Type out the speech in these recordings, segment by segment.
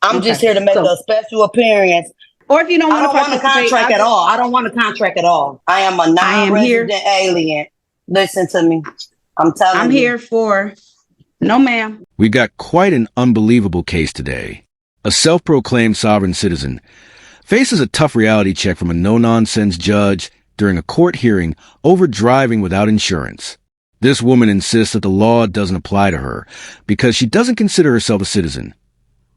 I'm just Okay. here to make a special appearance. Or if you don't I want to don't want a participate, contract at all. I don't want a contract at all. I am a non-resident alien. Listen to me. I'm telling you. I'm here for... No, ma'am. We got quite an unbelievable case today. A self-proclaimed sovereign citizen faces a tough reality check from a no-nonsense judge during a court hearing over driving without insurance. This woman insists that the law doesn't apply to her because she doesn't consider herself a citizen.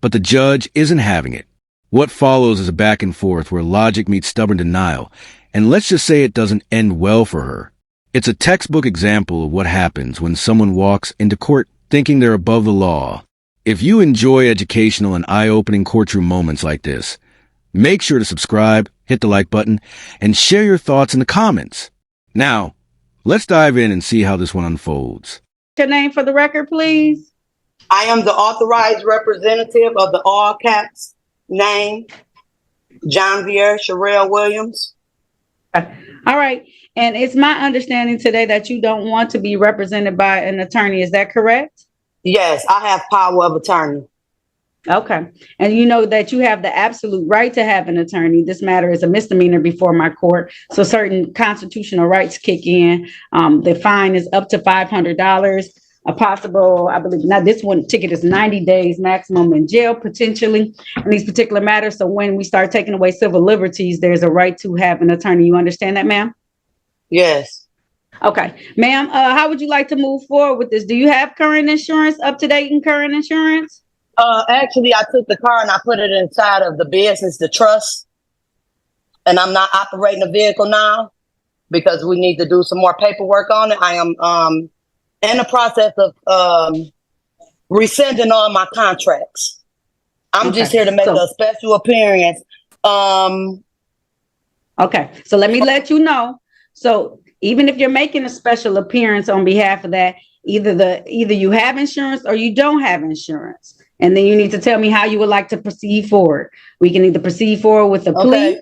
But the judge isn't having it. What follows is a back and forth where logic meets stubborn denial, and let's just say it doesn't end well for her. It's a textbook example of what happens when someone walks into court thinking they're above the law. If you enjoy educational and eye-opening courtroom moments like this, make sure to subscribe, hit the like button, and share your thoughts in the comments. Now, let's dive in and see how this one unfolds. Your name for the record, please. I am the authorized representative of the all caps name, John Vier Sherelle Williams. All right. And it's my understanding today that you don't want to be represented by an attorney. Is that correct? Yes, I have power of attorney. Okay. And you know that you have the absolute right to have an attorney. This matter is a misdemeanor before my court. So certain constitutional rights kick in. The fine is up to $500. A possible, I believe, now this one ticket is 90 days maximum in jail, potentially, in these particular matters. So when we start taking away civil liberties, there's a right to have an attorney. You understand that, ma'am? Yes. Okay. Ma'am, how would you like to move forward with this? Do you have current insurance, up-to-date and current insurance? Actually, I took the car and I put it inside of the business, the trust, and I'm not operating the vehicle now because we need to do some more paperwork on it. I am in the process of rescinding all my contracts. I'm just here to make a special appearance. Okay, so let me let you know. So even if you're making a special appearance on behalf of that, either you have insurance or you don't have insurance. And then you need to tell me how you would like to proceed forward. We can either proceed forward with the plea,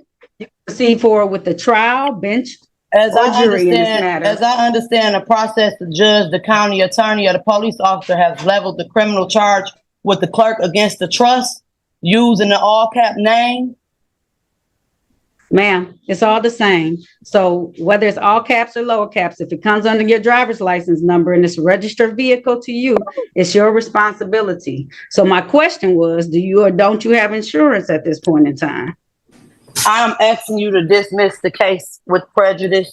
proceed forward with the trial, bench, As or jury in this matter. As I understand the process, the judge, the county attorney, or the police officer has leveled the criminal charge with the clerk against the trust using the all cap name. Ma'am, it's all the same. So whether it's all caps or lower caps, if it comes under your driver's license number and it's a registered vehicle to you, it's your responsibility. So my question was, do you or don't you have insurance at this point in time? I'm asking you to dismiss the case with prejudice.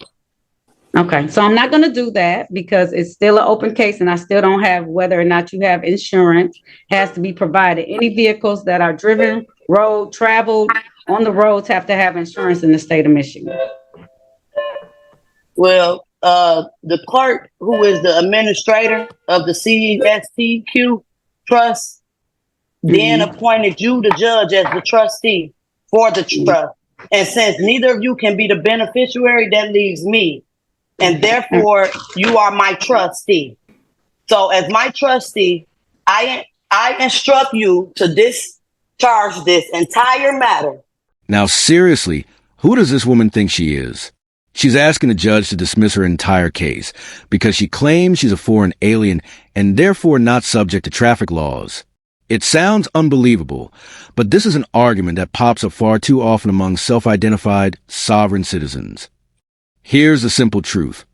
Okay, so I'm not going to do that because it's still an open case and I still don't have whether or not you have insurance. Has to be provided. Any vehicles that are driven, road, traveled on the roads have to have insurance in the state of Michigan. Well, the clerk, who is the administrator of the CSTQ trust, then appointed you, the judge, as the trustee for the trust. And since neither of you can be the beneficiary, that leaves me. And therefore, you are my trustee. So as my trustee, I instruct you to discharge this entire matter. Now, seriously, who does this woman think she is? She's asking the judge to dismiss her entire case because she claims she's a foreign alien and therefore not subject to traffic laws. It sounds unbelievable, but this is an argument that pops up far too often among self-identified sovereign citizens. Here's the simple truth.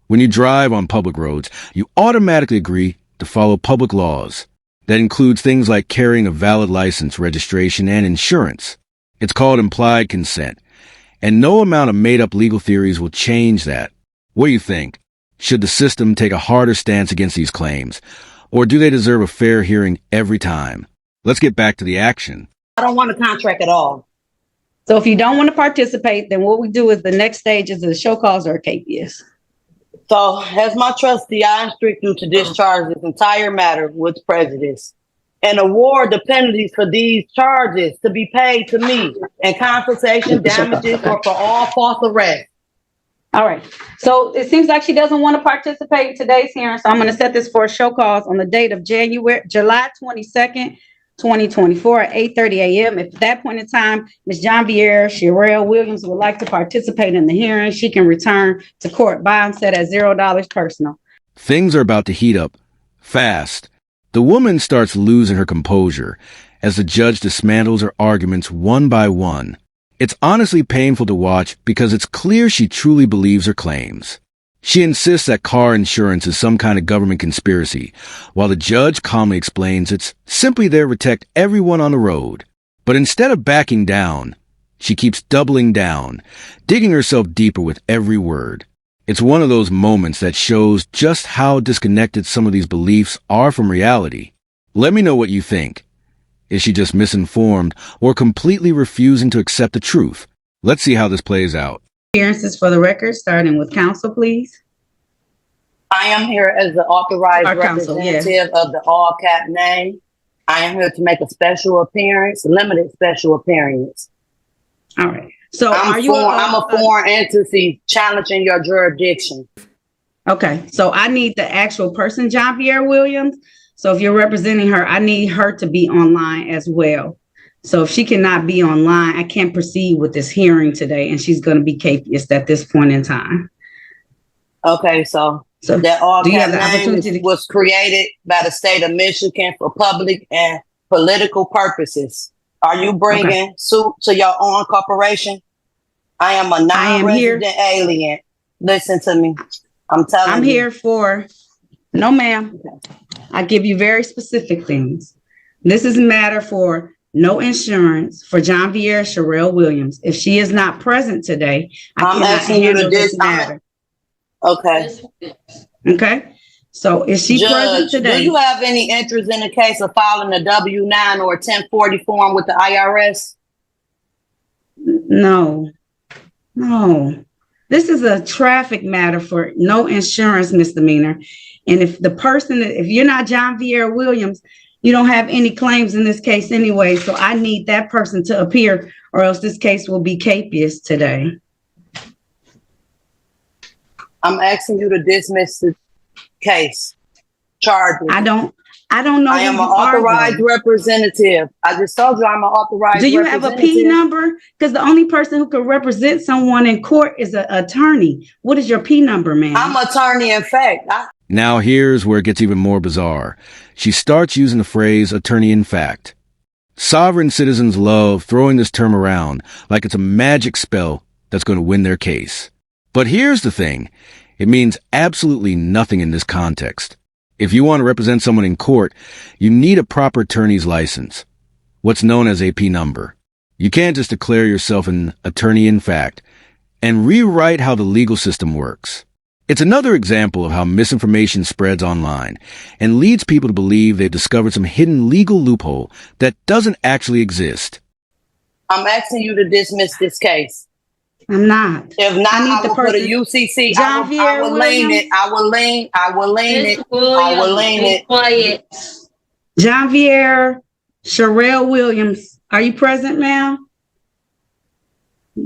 When you drive on public roads, you automatically agree to follow public laws. That includes things like carrying a valid license, registration, and insurance. It's called implied consent, and no amount of made-up legal theories will change that. What do you think? Should the system take a harder stance against these claims, or do they deserve a fair hearing every time? Let's get back to the action. I don't want a contract at all. So if you don't want to participate, then what we do is the next stage is a show cause or a capias. So as my trustee, I instruct you to discharge this entire matter with prejudice and award the penalties for these charges to be paid to me and compensation, damages, or for all false arrests. All right. So it seems like she doesn't want to participate in today's hearing. So I'm going to set this for a show cause on the date of July 22nd, 2024 at 8:30 a.m. If at that point in time, Ms. John Vier Sherelle Williams would like to participate in the hearing, she can return to court. Bond set at $0 personal. Things are about to heat up fast. The woman starts losing her composure as the judge dismantles her arguments one by one. It's honestly painful to watch because it's clear she truly believes her claims. She insists that car insurance is some kind of government conspiracy, while the judge calmly explains it's simply there to protect everyone on the road. But instead of backing down, she keeps doubling down, digging herself deeper with every word. It's one of those moments that shows just how disconnected some of these beliefs are from reality. Let me know what you think. Is she just misinformed or completely refusing to accept the truth? Let's see how this plays out. Appearances for the record, starting with counsel, please. I am here as the authorized Our counsel, representative of the all cap name. I am here to make a special appearance, limited special appearance. All right. So I'm a foreign entity challenging your jurisdiction. Okay. So I need the actual person, John Pierre Williams. So if you're representing her, I need her to be online as well. So if she cannot be online, I can't proceed with this hearing today, and she's going to be capious at this point in time. Okay, so that all do you have cap the name opportunity to- was created by the state of Michigan for public and political purposes. Are you bringing suit to your own corporation? I am a non-resident alien. Listen to me. I'm here for, no ma'am. I give you very specific things. This is a matter for no insurance for John Vieira Sherelle Williams. If she is not present today, I cannot handle this matter. Okay. Okay. So is she present today? Do you have any interest in the case of filing a W-9 or a 1040 form with the IRS? No. This is a traffic matter for no insurance misdemeanor. And if you're not John Vieira Williams, you don't have any claims in this case anyway. So I need that person to appear, or else this case will be capious today. I'm asking you to dismiss the case. Charges. I don't know. I am an authorized representative. I just told you I'm an authorized representative. Do you have a P number? Because the only person who can represent someone in court is an attorney. What is your P number, man? I'm an attorney, in fact. Now here's where it gets even more bizarre. She starts using the phrase attorney in fact. Sovereign citizens love throwing this term around like it's a magic spell that's going to win their case. But here's the thing. It means absolutely nothing in this context. If you want to represent someone in court, you need a proper attorney's license, what's known as a P number. You can't just declare yourself an attorney in fact and rewrite how the legal system works. It's another example of how misinformation spreads online and leads people to believe they've discovered some hidden legal loophole that doesn't actually exist. I'm asking you to dismiss this case. I'm not. If not, I will put a UCC. I will lean it. I will lean it. Quiet. John Vieira Sherelle Williams, are you present, ma'am?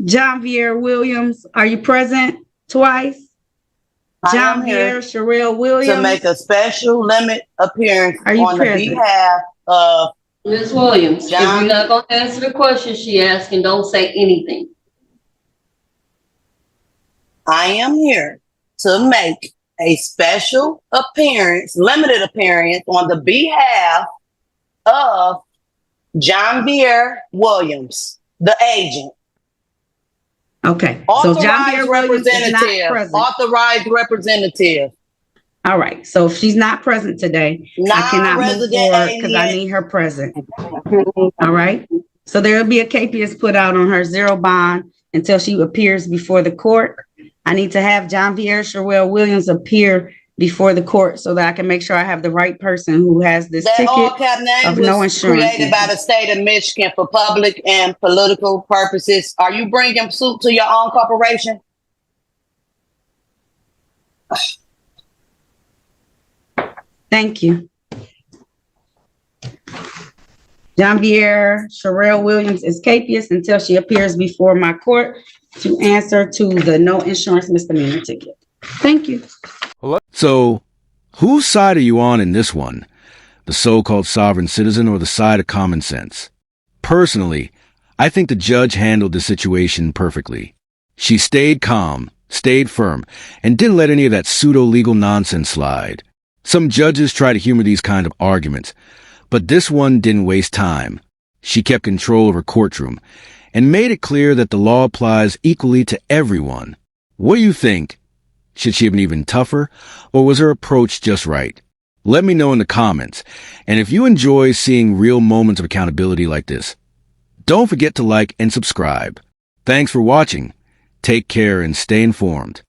John Vieira Williams, are you present twice? John Vieira Sherelle Williams, to make a special limit appearance on present? The behalf of Ms. Williams. John. If you're not going to answer the question she asked, and don't say anything. I am here to make a special appearance, limited appearance on the behalf of John Vieira Williams, the agent. Okay. So John Vieira Williams is not present. Authorized representative. All right. So if she's not present today, I cannot move forward because I need her present. All right. So there will be a capious put out on her zero bond until she appears before the court. I need to have John Vieira Sherelle Williams appear before the court so that I can make sure I have the right person who has this ticket of no insurance. Created by the state of Michigan for public and political purposes. Are you bringing suit to your own corporation? Thank you. John Vieira Sherelle Williams is capious until she appears before my court to answer to the no insurance misdemeanor ticket. Thank you. So, whose side are you on in this one? The so-called sovereign citizen or the side of common sense? Personally, I think the judge handled the situation perfectly. She stayed calm, stayed firm, and didn't let any of that pseudo-legal nonsense slide. Some judges try to humor these kind of arguments, but this one didn't waste time. She kept control of her courtroom and made it clear that the law applies equally to everyone. What do you think? Should she have been even tougher, or was her approach just right? Let me know in the comments. And if you enjoy seeing real moments of accountability like this, don't forget to like and subscribe. Thanks for watching. Take care and stay informed.